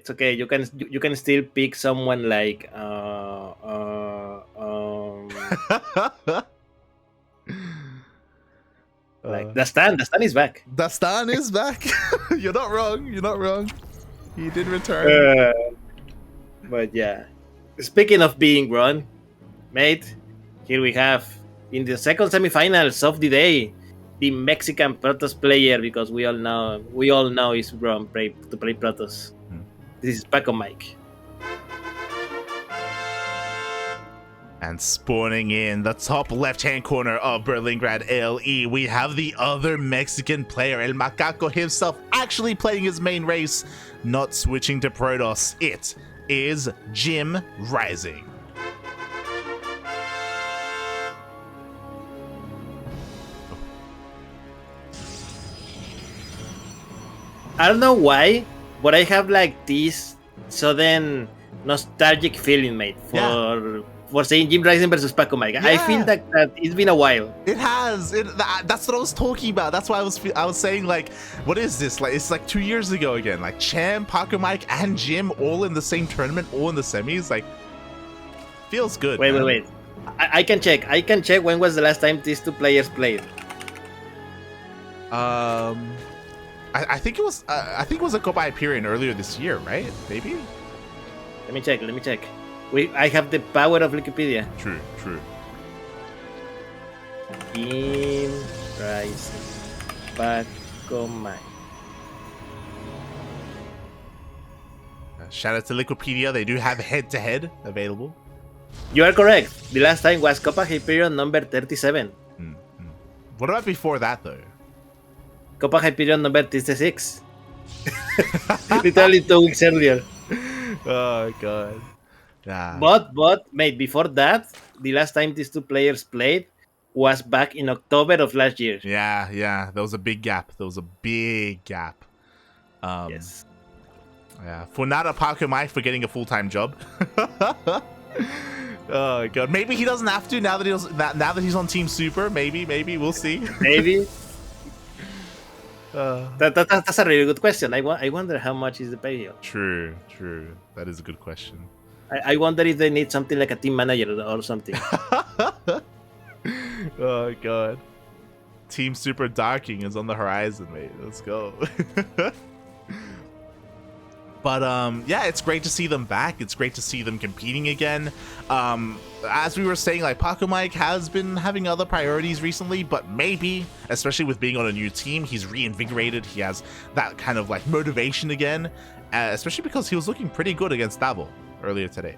It's okay. You can still pick someone like like the stand. The stand is back. Dastan is back. You're not wrong. You're not wrong. He did return. But yeah, speaking of being wrong, mate, here we have in the second semifinals of the day the Mexican Protoss player, because we all know is wrong to play Protoss. This is Pacomike. And spawning in the top left-hand corner of Berlingrad ALE, we have the other Mexican player, El Macaco himself, actually playing his main race, not switching to Protoss. It is JimRising. I don't know why, but I have like this sudden nostalgic feeling, mate, for saying JimRising versus Pacomike. Yeah. I feel that it's been a while. It has. That's what I was talking about. That's why I was saying, like, what is this? Like, it's like 2 years ago again. Like Cham, Pacomike, and Jim all in the same tournament, all in the semis. Like, feels good. Wait. I can check. When was the last time these two players played? I think it was a Copa Hyperion earlier this year, right? Maybe. Let me check. I have the power of Wikipedia. True. JimRising, Pacomike. Shout out to Wikipedia. They do have head-to-head available. You are correct. The last time was Copa Hyperion number 37. What about before that, though? Copa Hyperion number 36. Literally 2 weeks earlier. Oh god. Yeah. But mate, before that, the last time these two players played was back in October of last year. Yeah. There was a big gap. Yes. Yeah. For not a Pacomike for getting a full-time job. Oh god. Maybe he doesn't have to now that he's on Team Super. Maybe we'll see. Maybe. That's a really good question. I wonder how much is the payout. True. That is a good question. I wonder if they need something like a team manager or something. Oh god. Team Super Darking is on the horizon, mate. Let's go. But yeah, it's great to see them back. It's great to see them competing again. As we were saying, like, Pacomike has been having other priorities recently, but maybe, especially with being on a new team, he's reinvigorated. He has that kind of like motivation again, especially because he was looking pretty good against Davo earlier today.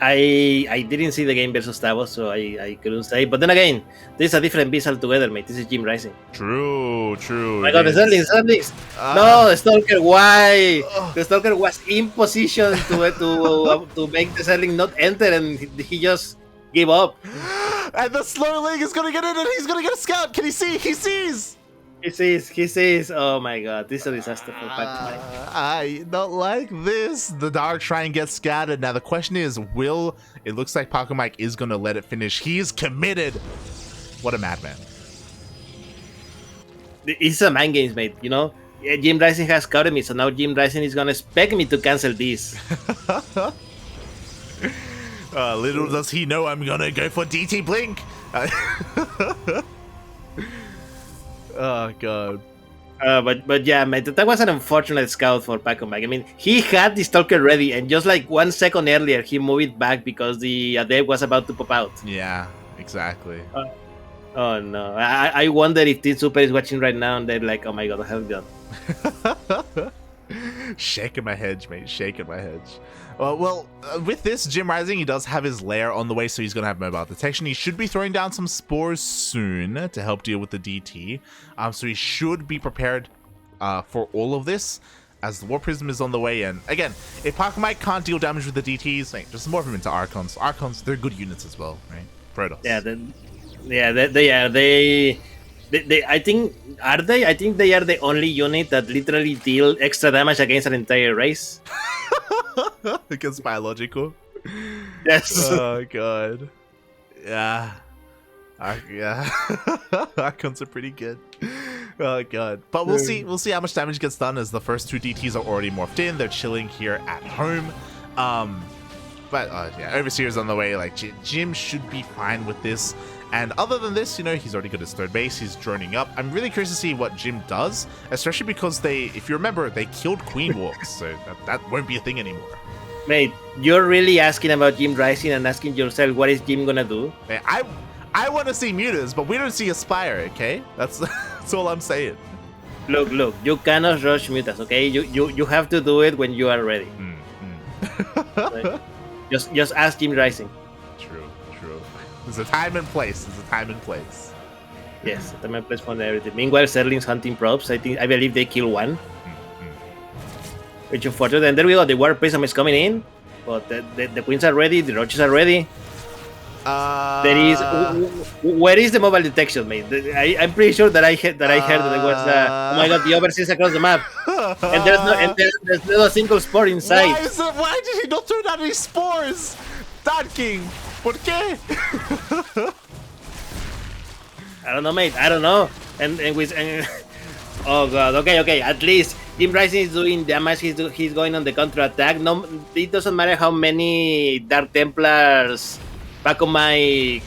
I didn't see the game versus Tavo, so I couldn't say. But then again, this is a different beast altogether, mate. This is JimRising. True. Oh my god, the Zerlings. No, the Stalker, why? The Stalker was in position to make the Zerling not enter, and he just gave up. And the Slurling is gonna get in, and he's gonna get a scout. Can he see? He sees. He sees. Oh my god, this is a disaster for Pacomike. I don't like this. The Dark Shrine gets scattered. Now the question is, it looks like Pacomike is gonna let it finish. He is committed. What a madman. It's a mind games, mate. You know, JimRising has scouted me, so now JimRising is gonna expect me to cancel this. Little does he know I'm gonna go for DT Blink. Oh god. But yeah, mate, that was an unfortunate scout for Pacomike. I mean, he had the Stalker ready, and just like 1 second earlier, he moved it back because the Adept was about to pop out. Yeah, exactly. Oh no. I wonder if Team Super is watching right now and they're like, oh my god, what have I done? Shaking my hedge, mate. Shaking my hedge. With this, JimRising, he does have his lair on the way, so he's going to have mobile detection. He should be throwing down some spores soon to help deal with the DT. So he should be prepared for all of this, as the War Prism is on the way in. Again, if Pacomike can't deal damage with the DTs, like, just morph him into Archons. Archons, they're good units as well, right? Protoss. I think they are the only unit that literally deal extra damage against an entire race. Against biological. Yes. Oh god. Yeah. Yeah. Archons are pretty good. Oh god. But we'll see. We'll see how much damage gets done as the first two DTs are already morphed in. They're chilling here at home. But yeah, Overseer's on the way. Like Jim should be fine with this. And other than this, he's already got his third base. He's droning up. I'm really curious to see what Jim does, especially because if you remember, they killed Queen Walks, so that won't be a thing anymore. Mate, you're really asking about JimRising and asking yourself, what is Jim gonna do? Man, I want to see Mutas, but we don't see Aspire, okay? That's all I'm saying. Look, you cannot rush Mutas, okay? You have to do it when you are ready. Right? Just ask JimRising. True. There's a time and place. Yes, time and place for everything. Meanwhile, Serling's hunting props. I believe they kill one. Which unfortunately, and there we go. The War Prism is coming in, but the Queens are ready. The Roaches are ready. Where is the mobile detection, mate? I'm pretty sure that I heard that there was oh my god, the Overseas across the map, and there's not a single spore inside. Why did he not throw down any spores? King, ¿por qué? I don't know, mate. I don't know. And oh god. Okay. At least JimRising is doing damage. He's going on the counter attack. No, it doesn't matter how many Dark Templars Pacomike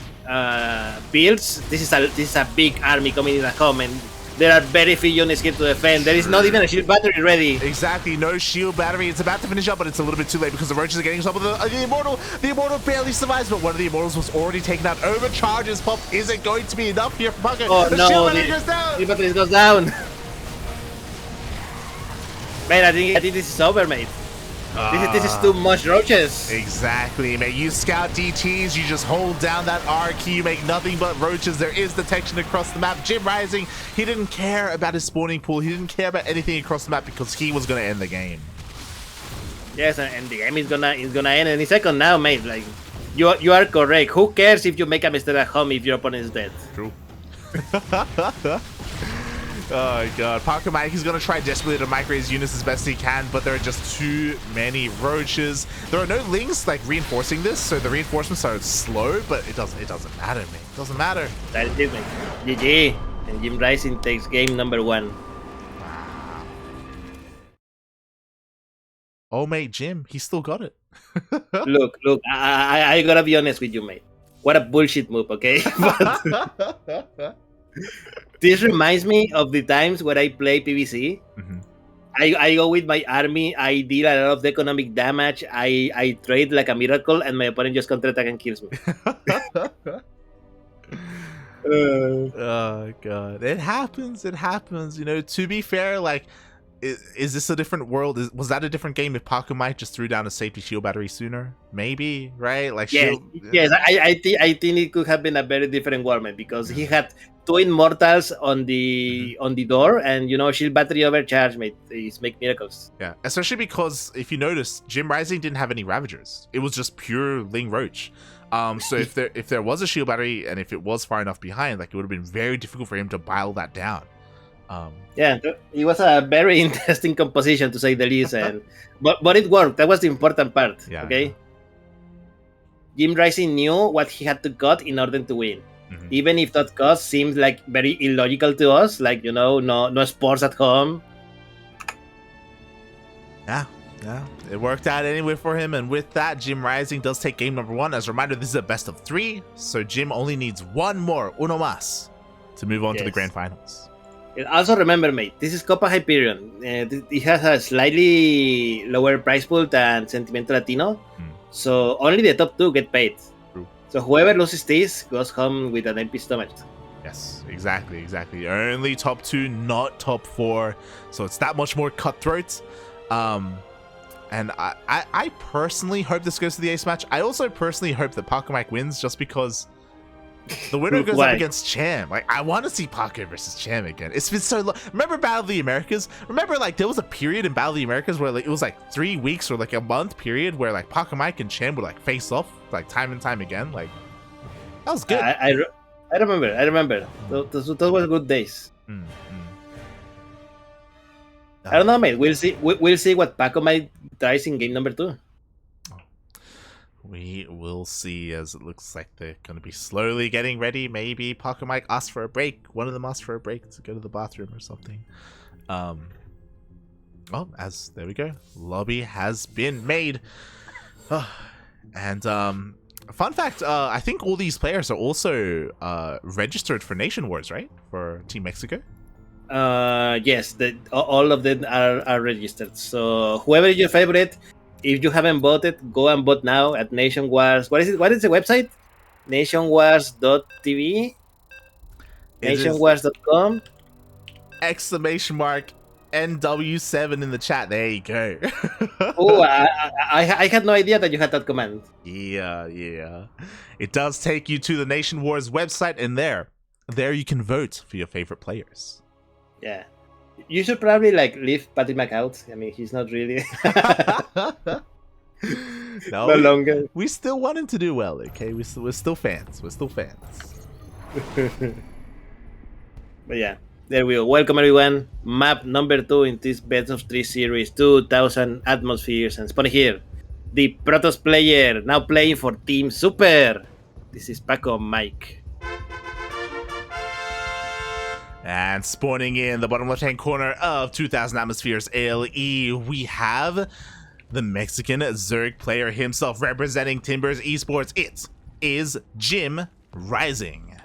builds. This is a big army coming in at home, and there are very few units here to defend. There is not even a shield battery ready. Exactly, no shield battery. It's about to finish up, but it's a little bit too late because the Roaches are getting some of the Immortal. The Immortal barely survives, but one of the Immortals was already taken out. Overcharges pop isn't going to be enough here for Pucker. Oh the no, shield battery goes down. The battery goes down. Mate, I think this is over, mate. This is too much Roaches. Exactly, mate. You scout DTs, you just hold down that R key, you make nothing but Roaches. There is detection across the map. JimRising, he didn't care about his spawning pool. He didn't care about anything across the map because he was going to end the game. Yes, and the game is gonna end any second now, mate. Like, you are correct. Who cares if you make a mistake at home if your opponent is dead? True. Oh god, Pacomike is going to try desperately to micro his units as best he can, but there are just too many Roaches. There are no links like reinforcing this, so the reinforcements are slow, but it doesn't matter, mate. It doesn't matter. That is it, mate. GG, and JimRising takes game number 1. Wow. Oh, mate, Jim, he still got it. Look, I gotta be honest with you, mate. What a bullshit move, okay? This reminds me of the times where I play PvZ. I go with my army, I deal a lot of economic damage, I trade like a miracle, and my opponent just counterattack and kills me. Oh god, it happens. To be fair, like, is this a different world? Was that a different game if Pacomike just threw down a safety shield battery sooner? Maybe, right? Like, yes, I think it could have been a very different world, man, because he had 2 Immortals on the door, and shield battery overcharge, mate. He's make miracles. Yeah, especially because if you notice, JimRising didn't have any Ravagers. It was just pure Ling Roach. So if there was a shield battery and if it was far enough behind, like, it would have been very difficult for him to bile that down. Yeah, it was a very interesting composition, to say the least, and but it worked. That was the important part. Yeah, okay. JimRising knew what he had to cut in order to win, even if that cost seemed like very illogical to us, like, no sports at home. Yeah, it worked out anyway for him, and with that, JimRising does take game number 1. As a reminder, this is a best of 3, so Jim only needs uno más, to move on to the grand finals. Also remember, mate, this is Copa Hyperion. It has a slightly lower price pool than Sentimiento Latino, so only the top 2 get paid. True. So whoever loses this goes home with an empty stomach. Yes, exactly. Only top 2, not top 4, so it's that much more cutthroat. And I personally hope this goes to the ace match. I also personally hope that Pacomike wins, just because the winner goes up against Cham. Like, I want to see Paco versus Cham again. It's been so long. Remember Battle of the Americas? Remember, like, there was a period in Battle of the Americas where, like, it was like 3 weeks or like a month period where, like, Pacomike and Cham would, like, face off, like, time and time again. Like, that was good. I remember. Those were good days. I don't know, mate. We'll see what Pacomike tries in game number 2. We will see, as it looks like they're going to be slowly getting ready. Maybe Pacomike asked for a break. One of them asked for a break to go to the bathroom or something. Oh, there we go. Lobby has been made. And fun fact, I think all these players are also registered for Nation Wars, right? For Team Mexico. Yes, all of them are registered. So whoever is your favorite, if you haven't voted, go and vote now at Nation Wars. What is it? What is the website? Nationwars.tv, nationwars.com. Exclamation mark NW7 in the chat. There you go. Oh, I had no idea that you had that command. Yeah. It does take you to the Nation Wars website, and there you can vote for your favorite players. Yeah. You should probably leave Pacomike out. I mean, he's not really no longer. We still want him to do well, okay? We're still fans. But yeah, there we go. Welcome everyone. Map number 2 in this Best of 3 series, 2000 atmospheres, and spawning here, the Protoss player now playing for Team Super. This is Pacomike. And spawning in the bottom left-hand corner of 2000 Atmospheres ALE, we have the Mexican Zerg player himself representing Timbers Esports. It is JimRising.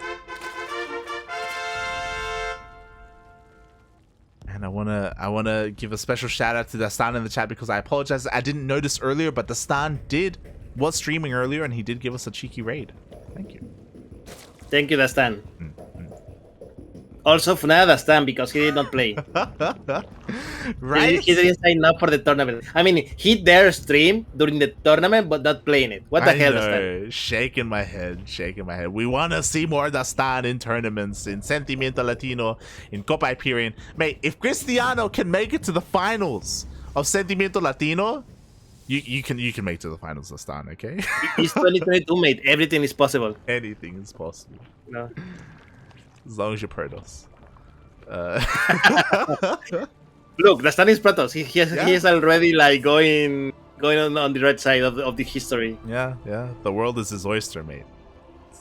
And I wanna give a special shout out to Dastan in the chat, because I apologize, I didn't notice earlier, but Dastan was streaming earlier and he did give us a cheeky raid. Thank you. Thank you, Dastan. Also, Funada Dastan, because he did not play. Right? He didn't sign up for the tournament. I mean, he dare stream during the tournament, but not playing it. What the hell, Dastan? Shaking my head. We want to see more Dastan in tournaments, in Sentimiento Latino, in Copa Hyperion. Mate, if Cristiano can make it to the finals of Sentimiento Latino, you can make it to the finals, Dastan, okay? It's 2022, mate. Everything is possible. Anything is possible. No. As long as you Protoss. Look, the stand is Protoss. He is already going on the right side of the history. Yeah. The world is his oyster, mate.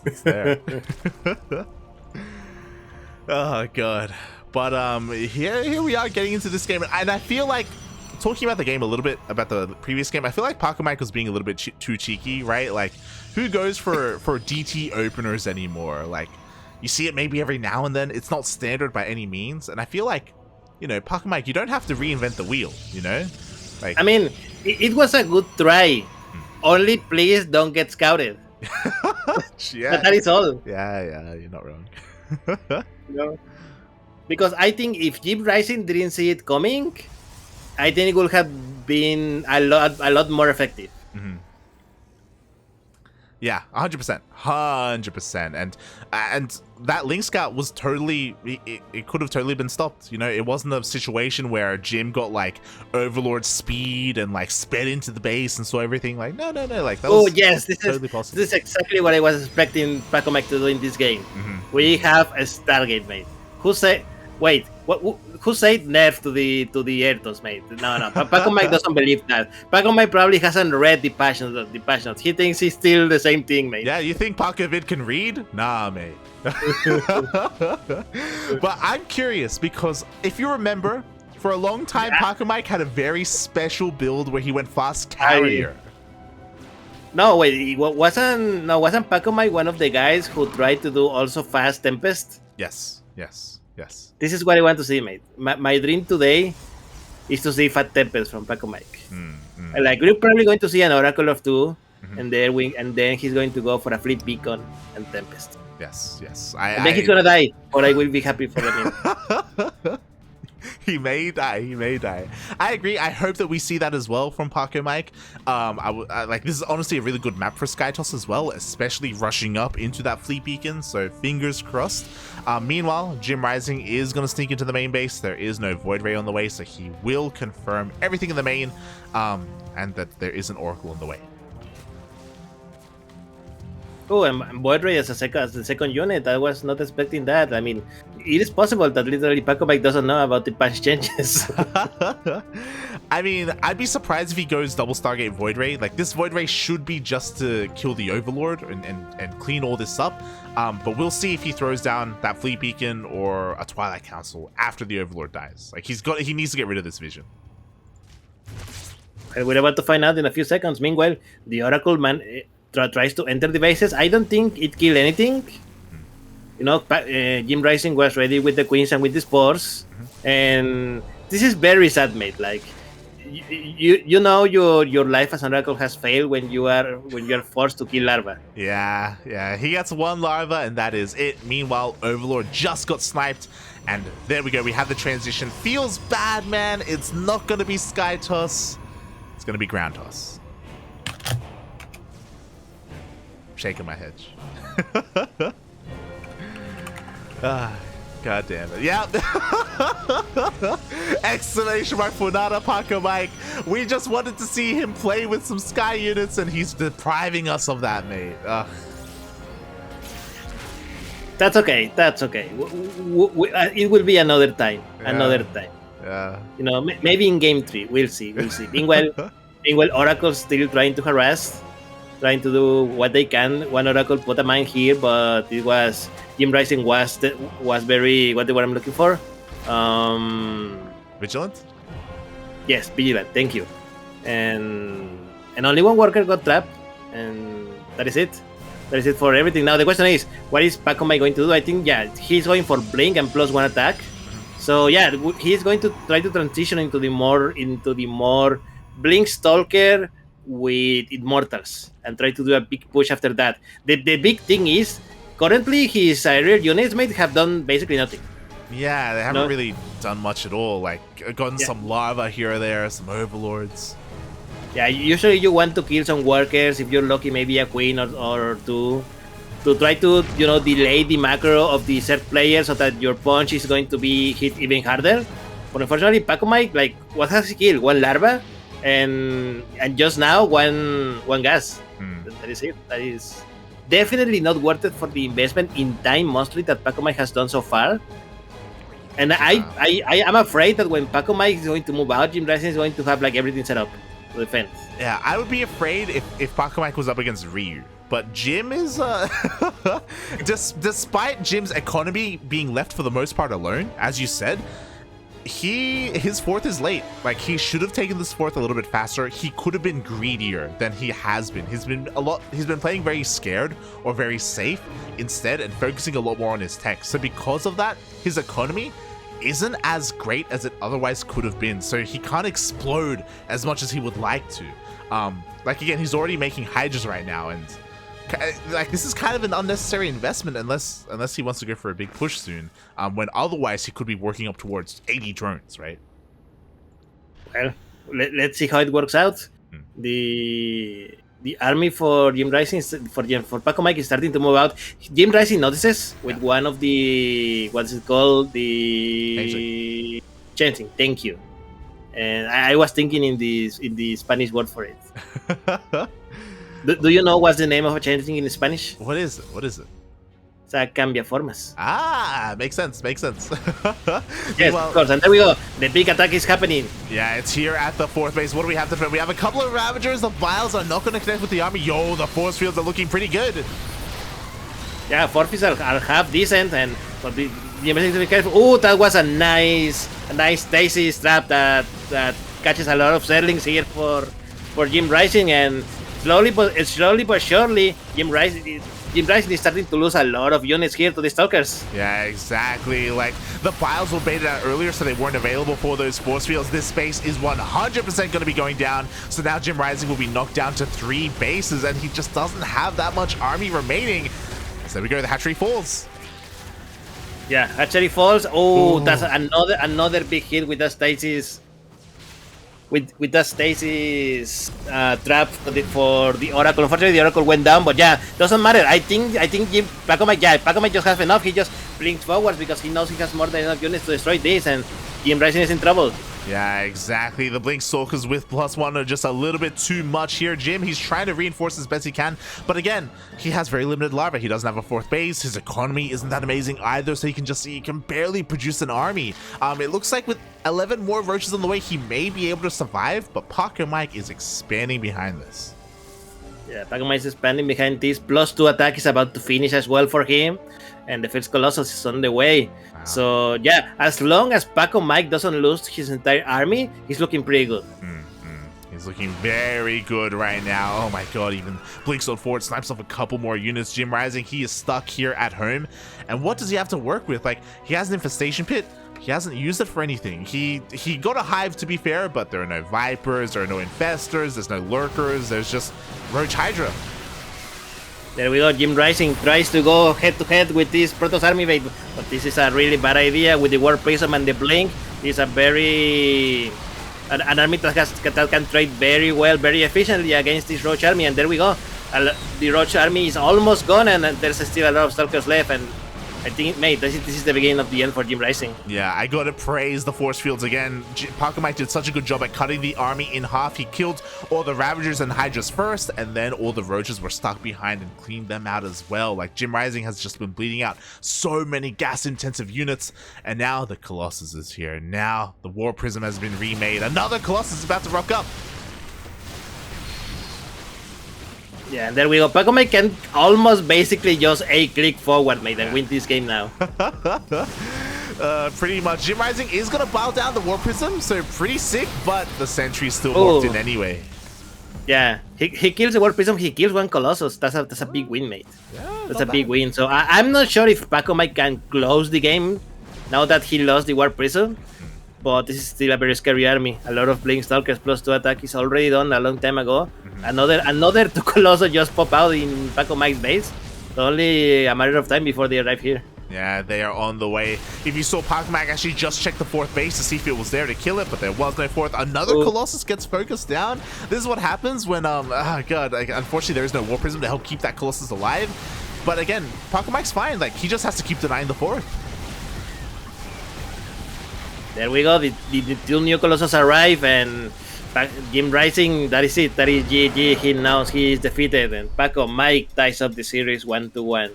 It's there. Oh god. But here we are getting into this game, and I feel like, talking about the game a little bit, about the previous game, I feel like Pacomike was being a little bit too cheeky, right? Like, who goes for DT openers anymore? Like, you see it maybe every now and then. It's not standard by any means. And I feel like, Pacomike, you don't have to reinvent the wheel, Like, I mean, it was a good try. Only please don't get scouted. Yeah. That is all. Yeah, you're not wrong. No. Because I think if JimRising didn't see it coming, I think it would have been a lot more effective. Mm-hmm. Yeah, 100%, 100%, and that Link Scout was totally, it could have totally been stopped. It wasn't a situation where Jim got like Overlord speed and like sped into the base and saw everything. Like, no, like that. Oh yes, this totally is possible. This is exactly what I was expecting Pacomike to do in this game. Mm-hmm. We have a Stargate, mate. Who said nerf to the Ertos, mate? No. Pacomike doesn't believe that. Pacomike probably hasn't read the passions. He thinks he's still the same thing, mate. Yeah, you think Pacovid can read? Nah, mate. But I'm curious, because if you remember, for a long time, Pacomike had a very special build where he went fast carrier. No, wait, wasn't Pacomike one of the guys who tried to do also fast Tempest? Yes. This is what I want to see, mate. My dream today is to see Fat Tempest from Pacomike. Like, we're probably going to see an Oracle of 2, and then he's going to go for a Fleet Beacon and Tempest. Yes. And then he's gonna die, or I will be happy for him. He may die. I agree. I hope that we see that as well from Pacomike. Like, this is honestly a really good map for Skytoss as well, especially rushing up into that Fleet Beacon, so fingers crossed. Meanwhile, JimRising is going to sneak into the main base. There is no Void Ray on the way, so he will confirm everything in the main, and that there is an Oracle on the way. Oh, and Void Ray as the second unit. I was not expecting that. I mean, it is possible that literally Pacomike doesn't know about the patch changes. I mean, I'd be surprised if he goes double Stargate Void Ray. Like, this Void Ray should be just to kill the Overlord and clean all this up. But we'll see if he throws down that Fleet Beacon or a Twilight Council after the Overlord dies. Like, he needs to get rid of this vision. We're about to find out in a few seconds. Meanwhile, the Oracle man tries to enter the bases. I don't think it killed anything. You know, JimRising was ready with the queens and with the spores, and this is very sad, mate. Like, you know your life as an Oracle has failed when you are forced to kill larva. Yeah. He gets one larva, and that is it. Meanwhile, Overlord just got sniped, and there we go. We have the transition. Feels bad, man. It's not gonna be Sky Toss. It's gonna be Ground Toss. Shaking my hedge. God damn it. Yeah. Exclamation mark for Nana Pacomike. We just wanted to see him play with some Sky units, and he's depriving us of that, mate. That's okay. It will be another time. Yeah. You know, maybe in game 3. We'll see. Meanwhile, Oracle's still trying to harass, trying to do what they can. One Oracle put a mine here, but it was JimRising was very what I'm looking for. Vigilant? Yes, vigilant. Thank you. And only one worker got trapped, and that is it. That is it for everything. Now the question is, what is Pacomike going to do? I think he's going for blink and +1 attack. So he's going to try to transition into the more blink stalker with immortals and try to do a big push after that. The big thing is currently his aerial units have done basically nothing. Yeah, they haven't really done much at all. Like, gotten some lava here or there, some overlords. Yeah, usually you want to kill some workers, if you're lucky, maybe a queen or two, to try to delay the macro of the set player so that your punch is going to be hit even harder. But unfortunately, Pacomike, what has he killed? One larva, and just now one gas. That is it. That is definitely not worth it for the investment in time, mostly, that Pacomike has done so far. And I am afraid that when Pacomike is going to move out, JimRising is going to have everything set up to defend. Yeah, I would be afraid if Pacomike was up against Ryu. But Jim is, despite Jim's economy being left for the most part alone, as you said, his fourth is late. He should have taken this fourth a little bit faster. He could have been greedier than he has been. He's been playing very scared or very safe instead, and focusing a lot more on his tech. So because of that, his economy isn't as great as it otherwise could have been. So he can't explode as much as he would like to. Again, he's already making Hydras right now, and this is kind of an unnecessary investment unless he wants to go for a big push soon, when otherwise he could be working up towards 80 drones, right? Well, let's see how it works out. The army for JimRising, for Pacomike, is starting to move out. JimRising notices with one of the, what's it called, the chanting. Thank you. And I was thinking in the Spanish word for it. Do you know what's the name of a chanting in Spanish? What is it? It's a cambiaformas. Ah, makes sense. Yes, of course. And there we go. The big attack is happening. Yeah, it's here at the fourth base. What do we have to defend? We have a couple of Ravagers. The Vials are not going to connect with the army. Yo, the force fields are looking pretty good. Yeah, force fields are half decent, but the emergency to be careful. Oh, that was a nice Daisy trap that catches a lot of Zerlings here for JimRising, and slowly but surely, JimRising is starting to lose a lot of units here to the Stalkers. Yeah, exactly. The Vials were baited out earlier, so they weren't available for those force fields. This base is 100% going to be going down. So now JimRising will be knocked down to 3 bases, and he just doesn't have that much army remaining. So there we go. The Hatchery falls. Yeah, Hatchery falls. Oh, that's another big hit with the Stasis. With the Stasis trap for the Oracle. Unfortunately, the Oracle went down, but doesn't matter. I think Pacomike just has enough. He just blinks forwards because he knows he has more than enough units to destroy this, and JimRising is in trouble. Yeah, exactly. The Blink Stalkers with +1 are just a little bit too much here. Jim, he's trying to reinforce as best he can. But again, he has very limited larva. He doesn't have a 4th base. His economy isn't that amazing either. So he can barely produce an army. It looks like with 11 more roaches on the way, he may be able to survive. But Pacomike is expanding behind this. Yeah, Pacomike is expanding behind this. +2 attack is about to finish as well for him. And the first Colossus is on the way. Wow. So, yeah, as long as Pacomike doesn't lose his entire army, he's looking pretty good. He's looking very good right now. Oh my god, even blinks on forward, snipes off a couple more units. JimRising, he is stuck here at home. And what does he have to work with? Like, he has an infestation pit. He hasn't used it for anything. He got a hive, to be fair, but there are no vipers, there are no infestors, there's no lurkers, there's just Roach Hydra. There we go. JimRising tries to go head-to-head with this Protoss army, but this is a really bad idea with the War Prism and the Blink. It's a an army that can trade very well, very efficiently against this Roach army. And there we go. The Roach army is almost gone, and there's still a lot of Stalkers left. And I think, mate, this is the beginning of the end for JimRising. Yeah, I gotta praise the force fields again. Pacomike did such a good job at cutting the army in half. He killed all the Ravagers and Hydras first, and then all the Roaches were stuck behind and cleaned them out as well. Like, JimRising has just been bleeding out so many gas-intensive units, and now the Colossus is here. Now the War Prism has been remade. Another Colossus is about to rock up. Yeah, and there we go. Pacomike can almost basically just click forward, mate, and win this game now. Pretty much. JimRising is going to bow down the War Prism, so pretty sick, but the Sentry still walked in anyway. Yeah, he kills the War Prism, he kills one Colossus. That's a big win, mate. Yeah, that's a big win. So I'm not sure if Pacomike can close the game now that he lost the War Prism. But this is still a very scary army. A lot of Blink Stalkers +2 attack is already done a long time ago. Another 2 Colossus just pop out in Pacomike's base. It's only a matter of time before they arrive here. Yeah, they are on the way. If you saw, Pacomike actually just checked the 4th base to see if it was there to kill it, but there was no 4th. Another Colossus gets focused down. This is what happens when, unfortunately there is no War Prism to help keep that Colossus alive. But again, Pacomike's fine. Like, he just has to keep denying the 4th. There we go. The 2 new Colossus arrive, and JimRising, that is it. That is GG. He knows he is defeated, and Pacomike ties up the series 1-1.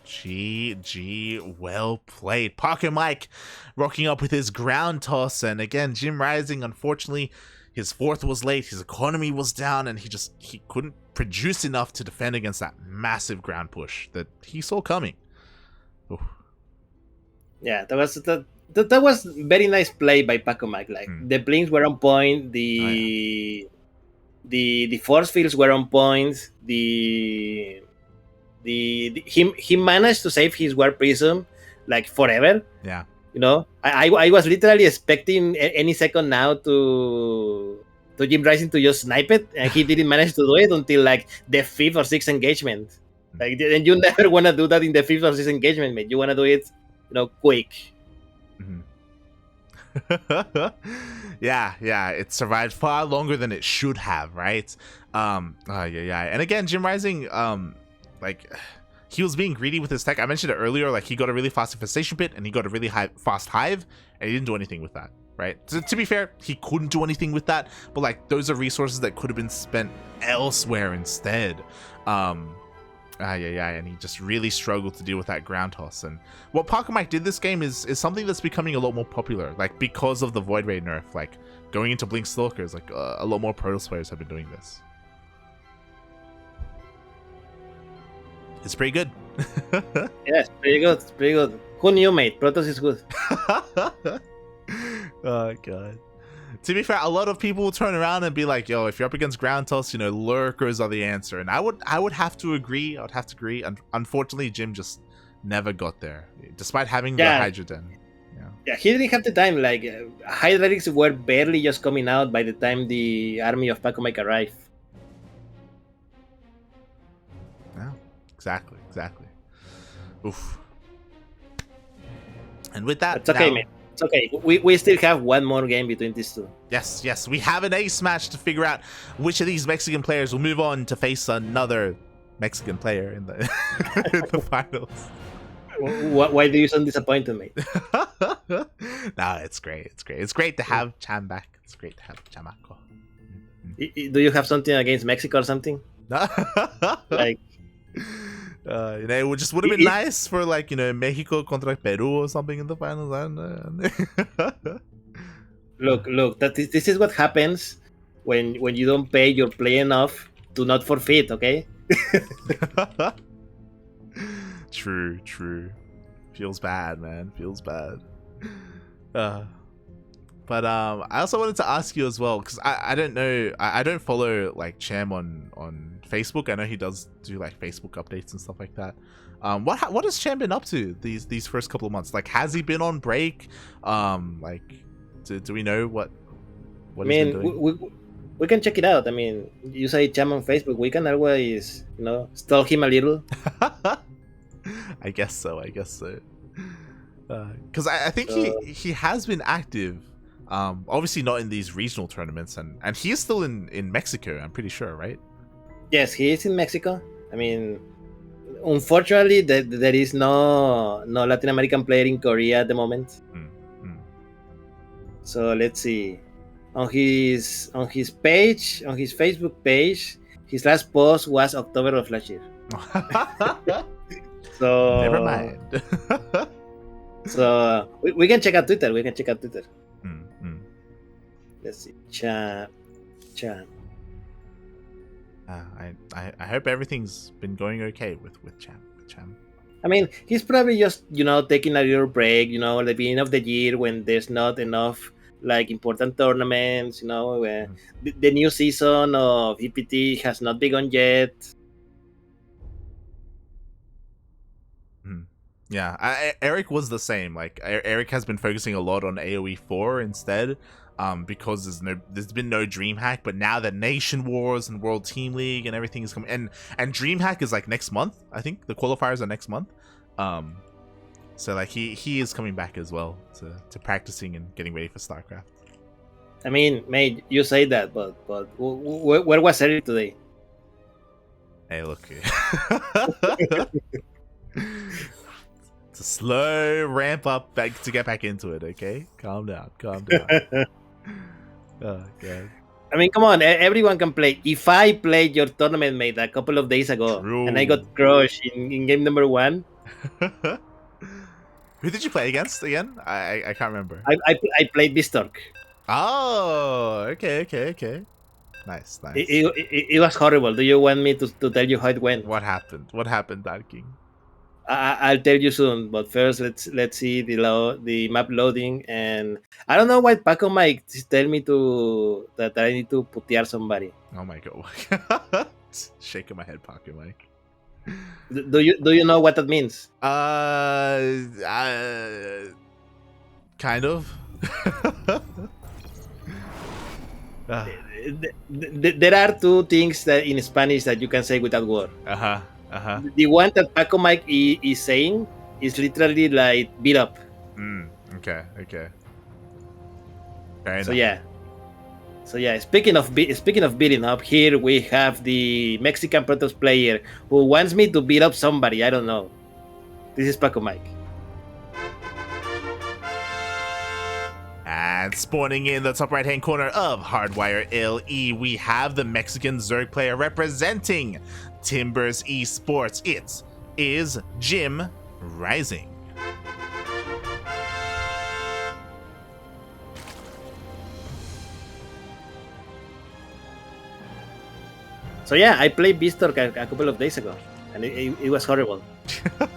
GG, well played. Pacomike rocking up with his ground toss, and again, JimRising, unfortunately, his 4th was late, his economy was down, and he couldn't produce enough to defend against that massive ground push that he saw coming. Ooh. Yeah, that was very nice play by Pacomike. Like, the Blinks were on point, the force fields were on point, he managed to save his War Prism like forever. Yeah. You know, I was literally expecting any second now to JimRising to just snipe it, and he didn't manage to do it until like the 5th or 6th engagement. Like, and you never want to do that in the 5th or 6th engagement, mate. You want to do it, quick. Yeah, it survived far longer than it should have, right? And again, JimRising, he was being greedy with his tech. I mentioned it earlier, like, he got a really fast infestation pit and he got a really fast hive, and he didn't do anything with that, right? So, to be fair, he couldn't do anything with that, but like, those are resources that could have been spent elsewhere instead. And he just really struggled to deal with that ground toss. And what Pacomike did this game is something that's becoming a lot more popular, like, because of the Void Ray nerf, like going into Blink Stalkers, like a lot more Protoss players have been doing this. It's pretty good. Yeah, it's pretty good. It's pretty good. Who knew, mate? Protoss is good. Oh god. To be fair, a lot of people will turn around and be like, yo, if you're up against ground toss, lurkers are the answer. And I would have to agree. I would have to agree. And unfortunately, Jim just never got there, despite having the Hydra Den. Yeah, he didn't have the time. Like, Hydralics were barely just coming out by the time the army of Pacomike arrived. Yeah, exactly. Oof. And with that, it's okay, mate. It's okay. We still have one more game between these two. Yes. We have an ace match to figure out which of these Mexican players will move on to face another Mexican player in the in the finals. Why do you sound disappointed, mate? No, it's great. It's great. It's great to have Cham back. It's great to have Chamaco. Do you have something against Mexico or something? Like, it just would have been nice for like Mexico contra Peru or something in the finals. I don't know. look. This is what happens when you don't pay your play enough to not forfeit. Okay. True. Feels bad, man. Feels bad. But I also wanted to ask you as well, because I don't know, I don't follow like Cham on Facebook. I know he does do like Facebook updates and stuff like that. What has Cham been up to these first couple of months? Like, has he been on break? Like, do we know what I mean, he's been doing? we can check it out. I mean, you say Cham on Facebook, we can always stalk him a little. I guess so. Because I think he has been active. Obviously not in these regional tournaments, and he is still in Mexico, I'm pretty sure, right? Yes, he is in Mexico. I mean, unfortunately, there is no Latin American player in Korea at the moment. So let's see. On his page, on his Facebook page, his last post was October of last year. So never mind. So we can check out Twitter. Let's see. Cham. I hope everything's been going okay with Cham. I mean, he's probably just taking a little break. At the beginning of the year when there's not enough like important tournaments. Where the new season of EPT has not begun yet. Yeah, Eric was the same. Like, Eric has been focusing a lot on AoE 4 instead, because there's been no DreamHack. But now that Nation Wars and World Team League and everything is coming, and DreamHack is like next month. I think the qualifiers are next month. So like he is coming back as well to practicing and getting ready for StarCraft. I mean, mate, you say that, but where was Eric today? Hey, look. It's a slow ramp up back to get back into it, okay? Calm down. Oh, God. I mean, come on, everyone can play. If I played your tournament, mate, a couple of days ago, and I got crushed in game number 1. Who did you play against again? I can't remember. I played Bistork. Oh, okay. Nice. It was horrible. Do you want me to tell you how it went? What happened, Dark King? I'll tell you soon, but first let's see the map loading, and I don't know why Pacomike tell me that I need to putear somebody. Oh my god! Shaking my head, Pacomike. Do you know what that means? Kind of. There are two things that in Spanish that you can say without word. The one that Pacomike is saying is literally like beat up. Okay. So yeah. Speaking of beating up, here we have the Mexican Protoss player who wants me to beat up somebody. I don't know. This is Pacomike. And spawning in the top right-hand corner of Hardwire LE, we have the Mexican Zerg player representing Timbers Esports. It is JimRising. So yeah, I played Bistork a couple of days ago, and it was horrible.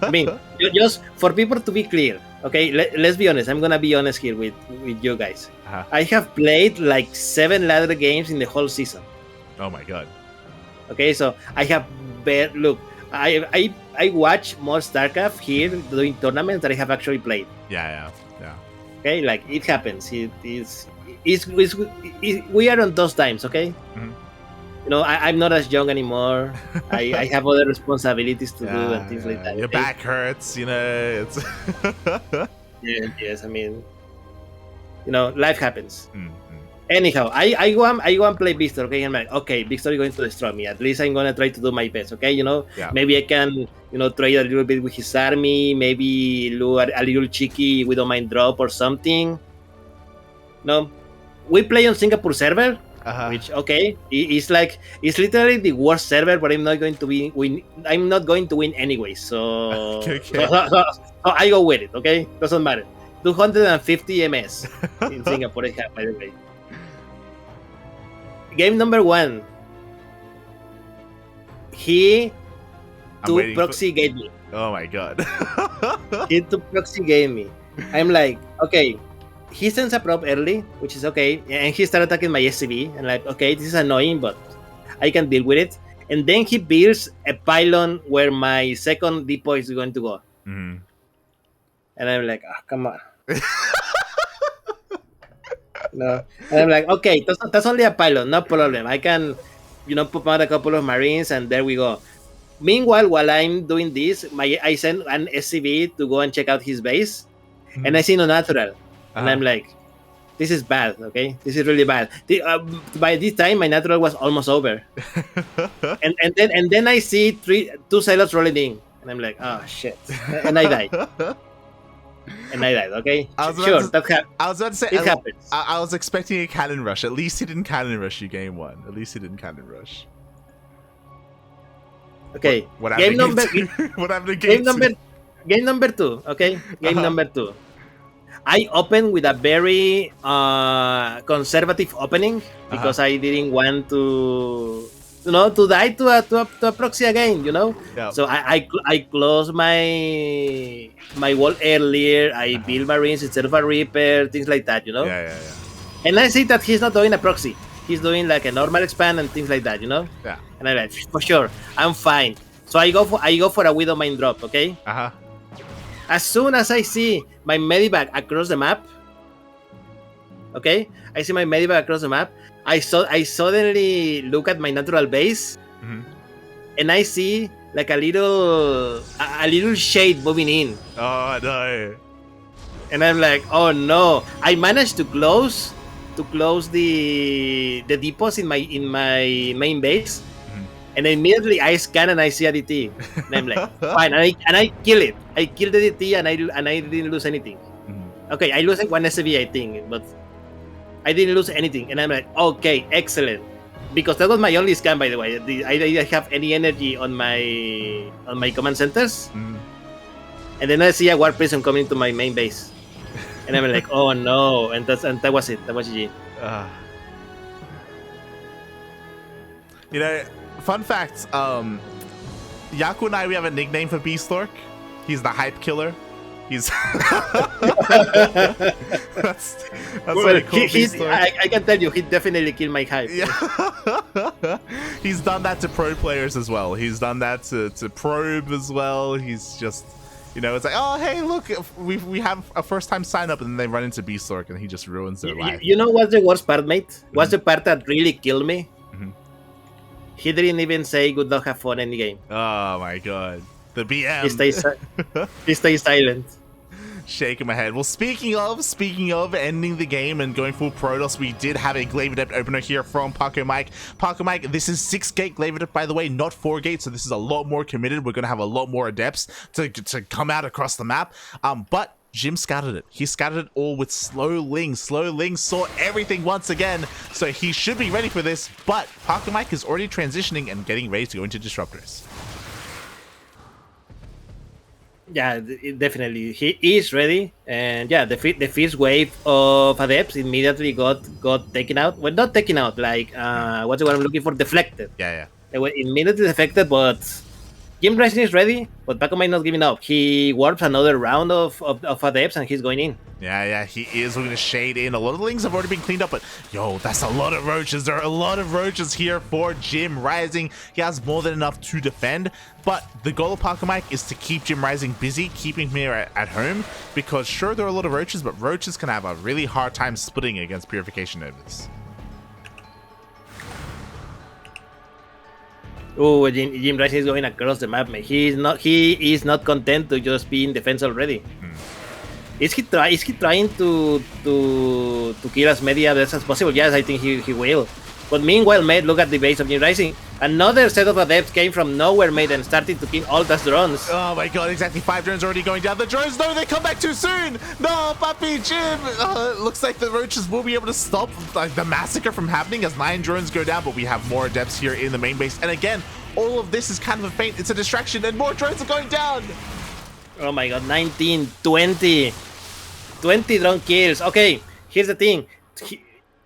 I mean, just for people to be clear, okay, let's be honest. I'm gonna be honest here with you guys. I have played like 7 ladder games in the whole season. Oh my god. Okay, so I have look, I watch more StarCraft here doing tournaments that I have actually played. Yeah. Okay, like it happens. We are on those times, okay? Mm-hmm. I'm not as young anymore. I have other responsibilities to do and things like that. Your back hurts, it's yes, I mean, life happens. Anyhow, I go and play Victor. Okay, I'm like, okay, Victor is going to destroy me. At least I'm gonna try to do my best. Okay, Yeah. maybe I can trade a little bit with his army. Maybe do a little cheeky with a mind drop or something. No, we play on Singapore server, which okay, it's literally the worst server, but I'm not going to win. I'm not going to win anyway. So, Okay. so I go with it. Okay, doesn't matter. 250 MS in Singapore, I have, by the way. Game number 1. He to proxy gate me. Oh my god. He to proxy gate me. I'm like, okay. He sends a prop early, which is okay, and he started attacking my SCV. And like, okay, this is annoying, but I can deal with it. And then he builds a pylon where my second depot is going to go. Mm-hmm. And I'm like, oh, come on. No, and I'm like, okay, that's only a pylon, no problem. I can, put out a couple of marines, and there we go. Meanwhile, while I'm doing this, I send an SCV to go and check out his base, and I see no natural, and I'm like, this is bad. Okay, this is really bad. By this time, my natural was almost over, and then I see two sailors rolling in, and I'm like, oh shit, and I died. And I died, okay? Sure, that happens. I was about to say, it happens. I was expecting a cannon rush. At least he didn't cannon rush you game 1. At least he didn't cannon rush. Okay. What happened to game 2? Game number 2, okay? Game number 2. I opened with a very conservative opening because I didn't want to die to a proxy again, Yeah. So I closed my wall earlier. I build marines instead of a reaper, things like that, Yeah. And I see that he's not doing a proxy. He's doing like a normal expand and things like that, Yeah. And I'm like, for sure, I'm fine. So I go for a Widow Mind drop, okay? As soon as I see my medivac across the map, okay, I see my medivac across the map. I suddenly look at my natural base, and I see like a little shade moving in. Oh no! And I'm like, oh no! I managed to close the depots in my main base, and immediately I scan and I see a DT, and I'm like, fine, and I kill it. I killed the DT and I didn't lose anything. Okay, I lost like 1 SCV, I think, but I didn't lose anything, and I'm like, okay, excellent, because that was my only scan, by the way. I didn't have any energy on my command centers, and then I see a war prison coming to my main base, and I'm like, oh no, and that was it. That was GG. Fun fact: Yaku and I, we have a nickname for Beastlork. He's the hype killer. He's that's what I can tell you, he definitely killed my hype. Yeah. He's done that to pro players as well. He's done that to probe as well. He's just, it's like, oh hey, look, we have a first time sign up, and then they run into Beastlork and he just ruins their life. You know what's the worst part, mate? What's the part that really killed me? He didn't even say good luck, have fun in the game. Oh my god. The BM. He stays silent. Shaking my head. Well, speaking of ending the game and going full Protoss, we did have a Glaive Adept opener here from Pacomike. Pacomike, this is 6-gate Glaive Adept, by the way, not 4-gate, so this is a lot more committed. We're going to have a lot more Adepts to come out across the map. But Jim scouted it. He scouted it all with Slow Ling. Slow Ling saw everything once again, so he should be ready for this. But Pacomike is already transitioning and getting ready to go into Disruptors. Yeah, definitely. He is ready. And yeah, the first wave of Adepts immediately got taken out. Well, not taken out, like, what's the word I'm looking for? Deflected. Yeah. They were immediately deflected, but JimRising is ready, but Pacomike not giving up. He warps another round of Adepts and he's going in. Yeah, he is. We're going to shade in. A lot of the Lings have already been cleaned up, but yo, that's a lot of roaches. There are a lot of roaches here for JimRising. He has more than enough to defend, but the goal of Pacomike is to keep JimRising busy, keeping him at home, because sure, there are a lot of roaches, but roaches can have a really hard time splitting against Purification Novas. Oh, JimRising is going across the map, man. He is not content to just be in defense already. Is he trying to kill as many adepts as possible? Yes, I think he will. But meanwhile, mate, look at the base of JimRising. Another set of adepts came from nowhere, mate, and started to kill all those drones. Oh my god, exactly. 5 drones already going down. The drones, no, they come back too soon. No, Papi, Jim. Looks like the roaches will be able to stop like the massacre from happening as 9 drones go down, but we have more adepts here in the main base. And again, all of this is kind of a feint. It's a distraction, and more drones are going down. Oh my god, 19, 20 drone kills. Okay, here's the thing.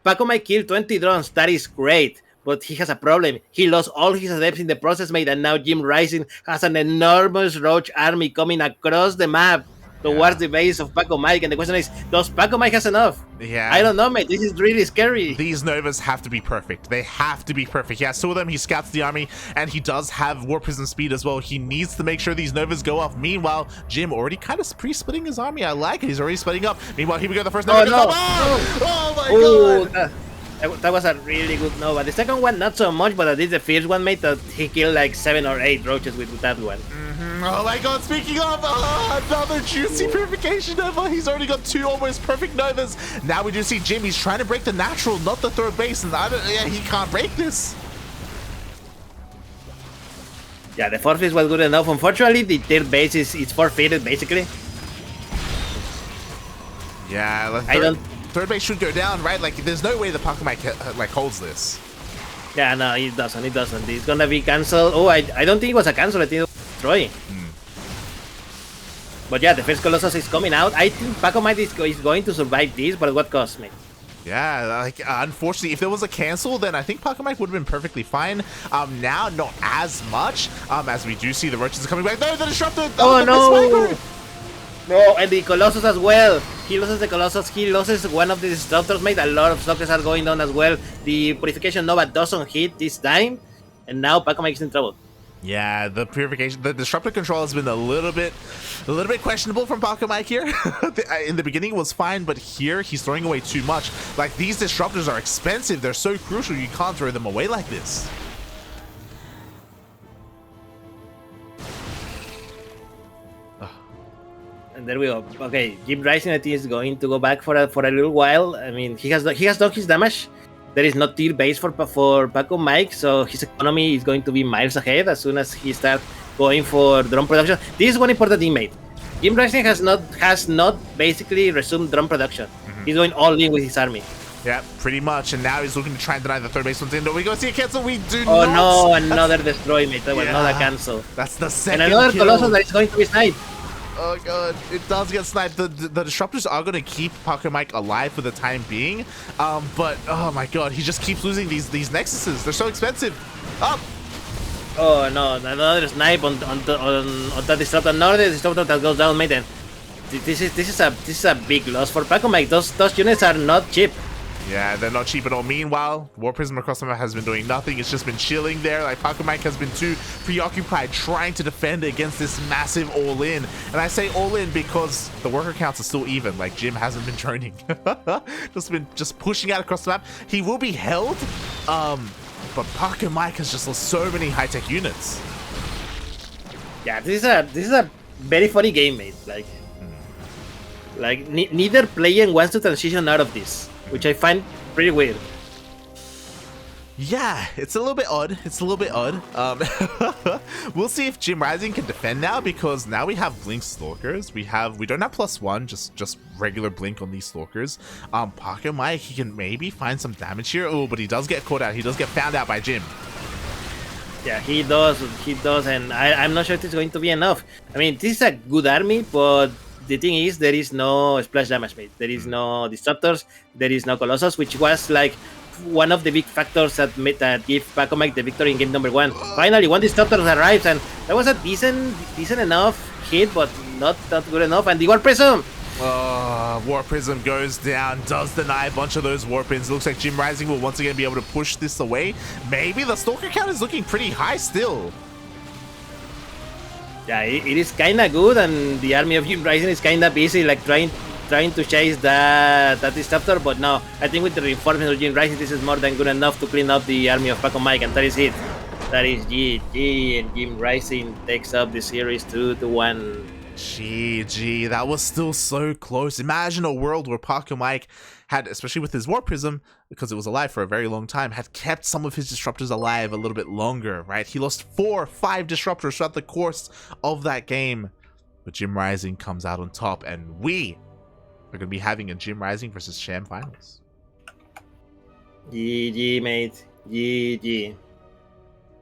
Pacomike killed 20 drones. That is great. But he has a problem. He lost all his adepts in the process, mate, and now JimRising has an enormous roach army coming across the map towards the base of Pacomike. And the question is, does Pacomike has enough? Yeah. I don't know, mate. This is really scary. These Novas have to be perfect. They have to be perfect. He has 2 of them. He scouts the army, and he does have War Prism speed as well. He needs to make sure these Novas go off. Meanwhile, Jim already kind of pre-splitting his army. I like it. He's already splitting up. Meanwhile, here we go. The first Nova. No. Oh my god. That was a really good Nova. The second one, not so much, but at least the first one, mate, that he killed like 7 or 8 roaches with that one. Oh my god, speaking of, another juicy purification Nova. He's already got 2 almost perfect Novas. Now we do see Jim. He's trying to break the natural, not the third base, and he can't break this. Yeah, the fourth base was good enough. Unfortunately, the third base is forfeited, basically. Yeah, third base should go down, right? Like, there's no way the Pacomike like holds this. Yeah, no, it doesn't. It's gonna be cancelled. Oh, I don't think it was a cancel. I think it was Troy. But yeah, the first Colossus is coming out. I think Pacomike is going to survive this, but at what cost, mate? Yeah, like, unfortunately, if there was a cancel, then I think Pacomike would have been perfectly fine. Now, not as much, as we do see the roaches coming back. No, the Disruptor! Oh, no! No, and the Colossus as well. He loses the Colossus. He loses one of the Disruptors, mate. A lot of Disruptors are going down as well. The Purification Nova doesn't hit this time. And now Pacomike is in trouble. Yeah, the Disruptor control has been a little bit questionable from Pacomike here. In the beginning it was fine, but here he's throwing away too much. Like, these Disruptors are expensive. They're so crucial. You can't throw them away like this. And there we go. Okay, JimRising, I think, is going to go back for a little while. I mean, he has done his damage. There is no tier base for Pacomike, so his economy is going to be miles ahead as soon as he starts going for drone production. This is one important thing, mate. JimRising has not basically resumed drone production. He's going all in with his army. Yeah, pretty much. And now he's looking to try and deny the third base once in. We go see a cancel. We do not. Oh no, another destroy, mate. That was not a cancel. That's the second And another kill. Colossus that is going to be sniped. Oh god, it does get sniped. The Disruptors are going to keep Pacomike alive for the time being, but oh my god, he just keeps losing these Nexuses. They're so expensive. Oh no, another snipe on that Disruptor. Another Disruptor that goes down, mate. And this is a big loss for Pacomike. Those units are not cheap. Yeah, they're not cheap at all. Meanwhile, War Prism across the map has been doing nothing. It's just been chilling there. Like, Pacomike has been too preoccupied trying to defend against this massive all-in. And I say all-in because the worker counts are still even. Like, Jim hasn't been droning. just pushing out across the map. He will be held, but Pacomike has just lost so many high-tech units. Yeah, this is a very funny game, mate. Like neither player wants to transition out of this, which I find pretty weird. Yeah, it's a little bit odd. We'll see if JimRising can defend now, because now we have Blink Stalkers. We don't have +1, just regular Blink on these Stalkers. Pacomike, he can maybe find some damage here. Oh, but he does get caught out. He does get found out by Jim. Yeah, he does, and I'm not sure if it's going to be enough. I mean, this is a good army, but the thing is, there is no splash damage, mate. There is no Disruptors, there is no Colossus, which was like one of the big factors that give Pacomike the victory in game number 1. Finally, one Disruptor arrives, and that was a decent enough hit, but not good enough. And the War Prism! War Prism goes down, does deny a bunch of those Warpins. Looks like JimRising will once again be able to push this away. Maybe the Stalker count is looking pretty high still. Yeah, it is kind of good, and the army of JimRising is kind of busy, like trying to chase that Disruptor, but no, I think with the reinforcement of JimRising, this is more than good enough to clean up the army of Pacomike, and that is it. That is GG, and JimRising takes up the series 2-1. GG, that was still so close. Imagine a world where Pacomike had, especially with his War Prism, because it was alive for a very long time, had kept some of his disruptors alive a little bit longer, right? He lost 4 or 5 disruptors throughout the course of that game. But JimRising comes out on top, and we are going to be having a JimRising versus Sham finals. GG, mate. GG.